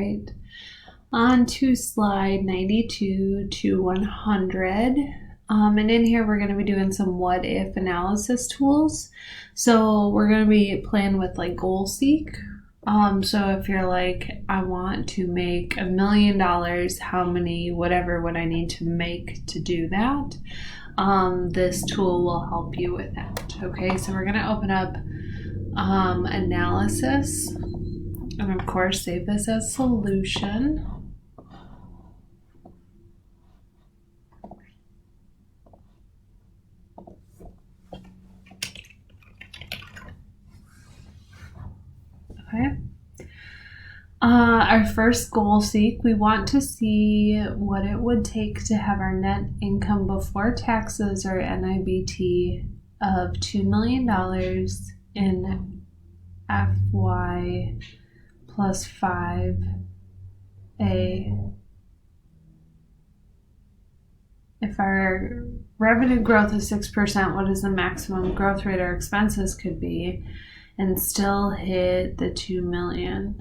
right. On to slide 92 to 100. And in here, we're going to be doing some what if analysis tools. So we're going to be playing with like goal seek. So if you're like, I want to make $1 million, how many, whatever would I need to make to do that? This tool will help you with that. Okay, so we're going to open up analysis, and of course save this as solution. Okay. Our first goal seek, we want to see what it would take to have our net income before taxes, or NIBT, of $2 million in FY plus 5A. If our revenue growth is 6%, what is the maximum growth rate our expenses could be and still hit the 2 million?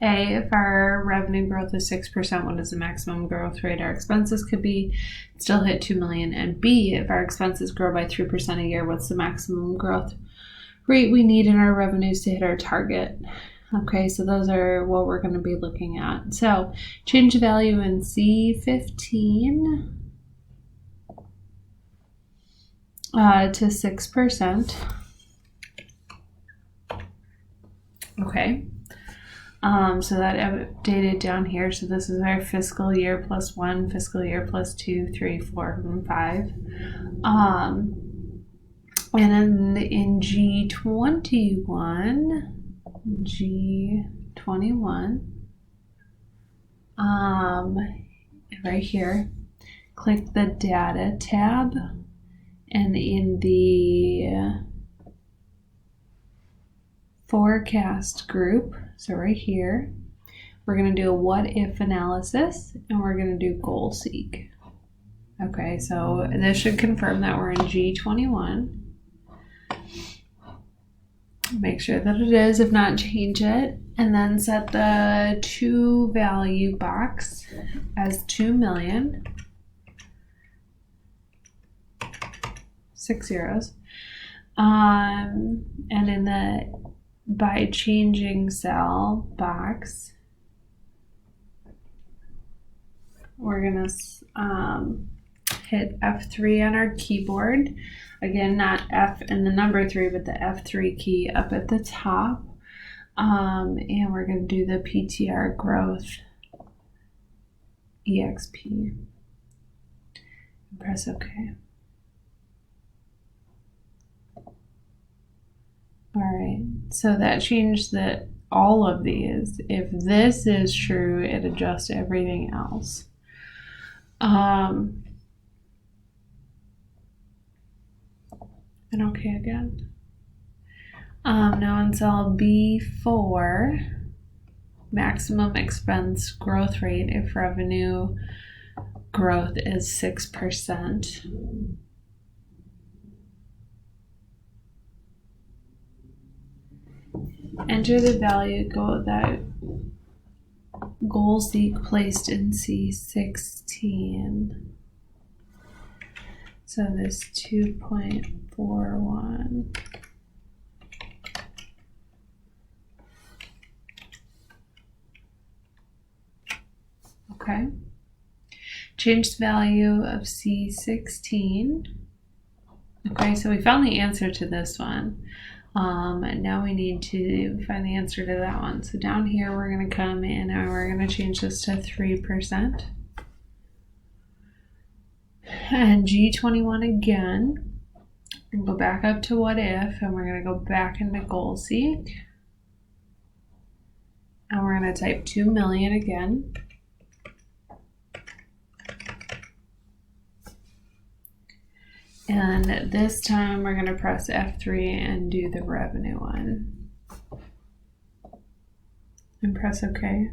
If our revenue growth is 6%, what is the maximum growth rate our expenses could be, still hit 2 million? And B, if our expenses grow by 3% a year, what's the maximum growth rate we need in our revenues to hit our target? Okay, so those are what we're going to be looking at. So change the value in C15 to 6%. Okay. So that updated down here. So this is our fiscal year plus 1, fiscal year plus 2, 3, 4, and 5. And then in G21, right here, click the data tab, and in the forecast group, so right here, we're going to do a what if analysis, and we're going to do goal seek. Okay, so this should confirm that we're in G21. Make sure that it is, if not change it, and then set the to value box as 2 million, 6 zeros, and in the by changing cell box, we're gonna hit F3 on our keyboard. Again, not F and the number 3, but the F3 key up at the top. And we're going to do the PTR growth EXP. Press OK. All right, so that changed all of these. If this is true, it adjusts everything else. And OK again. Now in cell B4, maximum expense growth rate if revenue growth is 6%. Enter the value that goal seek placed in C16. So this 2.41. Okay. Change the value of C16. Okay, so we found the answer to this one. And now we need to find the answer to that one. So down here, we're going to come in and we're going to change this to 3%. And G21 again. And go back up to what if, and we're going to go back into goal seek. And we're going to type 2 million again. And this time we're going to press F3 and do the revenue one. And press OK.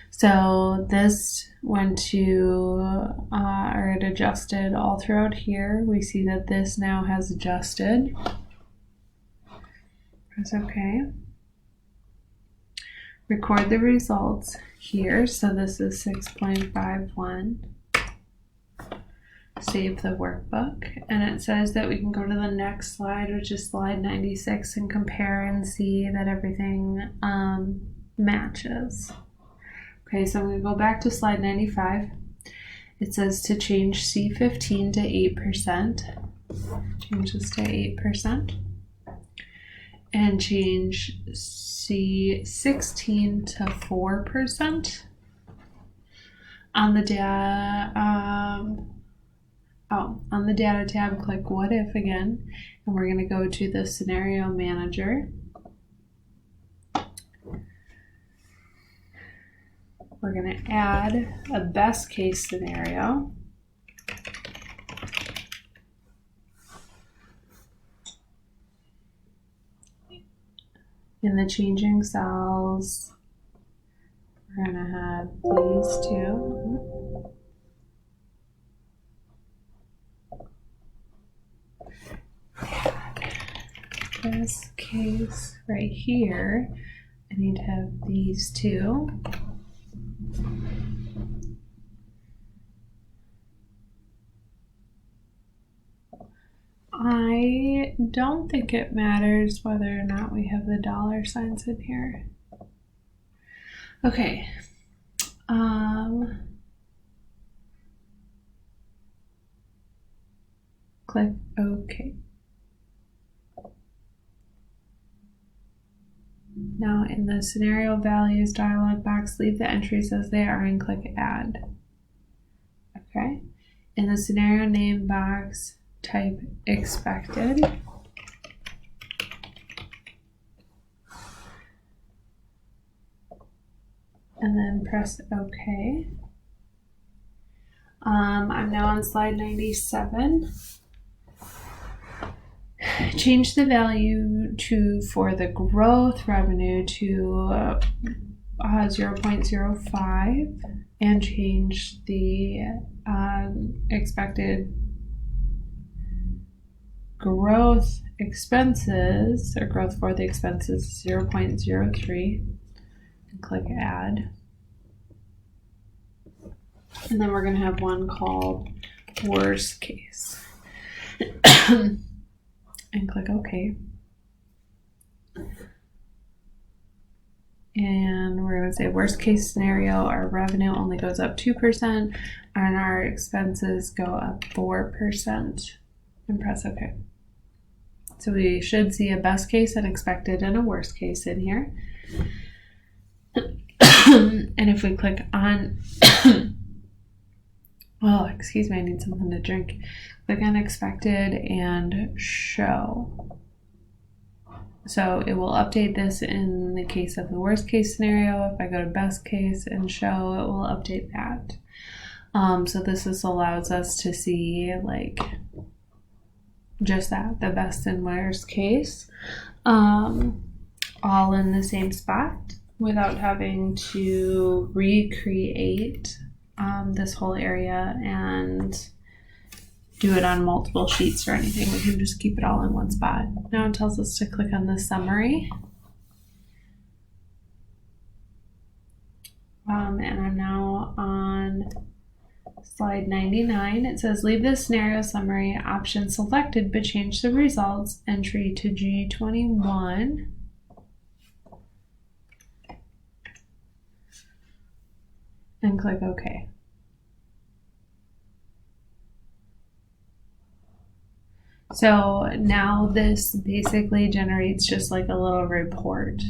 So this went to, or it adjusted all throughout here. We see that this now has adjusted. Press OK. Record the results here. So this is 6.51. Save the workbook, and it says that we can go to the next slide, which is slide 96, and compare and see that everything matches. Okay, so I'm going to go back to slide 95. It says to change C15 to 8%. Change this to 8%. And change C16 to 4%. On the on the data tab, click what if again, and we're going to go to the scenario manager. We're going to add a best case scenario. In the changing cells, we're going to have these two. Best case right here, I need to have these two. I don't think it matters whether or not we have the dollar signs in here. Okay. Click OK. Now in the scenario values dialog box, leave the entries as they are and click add. Okay. In the scenario name box, type expected. And then press OK. I'm now on slide 97. Change the value for the growth revenue to 0.05 and change the expected growth expenses, or growth for the expenses, 0.03, and click add. And then we're going to have one called worst case. And click OK. And we're going to say worst case scenario, our revenue only goes up 2% and our expenses go up 4%. And press OK. So we should see a best case, an expected, and a worst case in here. And if we click on, well, excuse me, I need something to drink. Click on expected and show. So it will update this in the case of the worst case scenario. If I go to best case and show, it will update that. So this allows us to see like just that, the best and worst case, all in the same spot without having to recreate this whole area and do it on multiple sheets or anything. We can just keep it all in one spot. Now it tells us to click on the summary. And I'm now on slide 99. It says leave the scenario summary option selected, but change the results entry to G21. And click OK. So now this basically generates just like a little report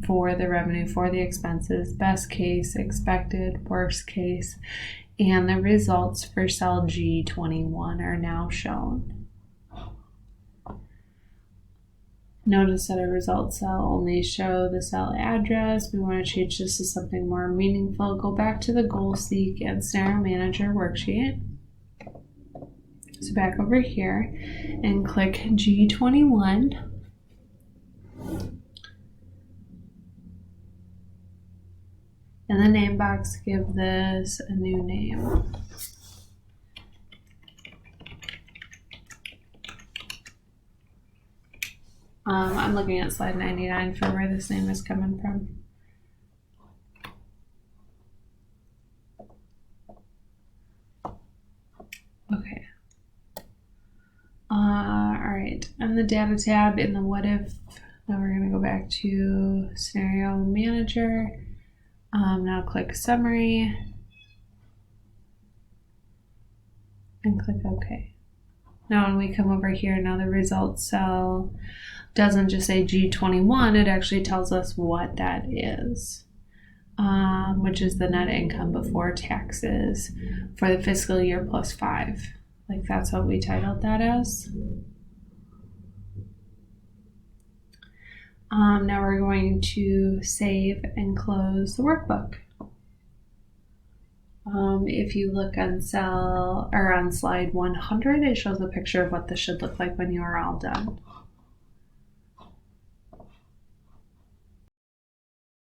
for the revenue, for the expenses, best case, expected, worst case, and the results for cell G21 are now shown. Notice that our results cell only show the cell address. We want to change this to something more meaningful. Go back to the Goal Seek and Scenario Manager worksheet. So back over here and click G21. In the name box, give this a new name. I'm looking at slide 99 for where this name is coming from. Okay. All right, and the data tab in the what if, now we're going to go back to scenario manager. Now click summary and click OK. Now when we come over here, now the results cell doesn't just say G21, it actually tells us what that is, which is the net income before taxes for the fiscal year plus 5. Like that's what we titled that as. Now we're going to save and close the workbook. If you look on on slide 100, it shows a picture of what this should look like when you are all done.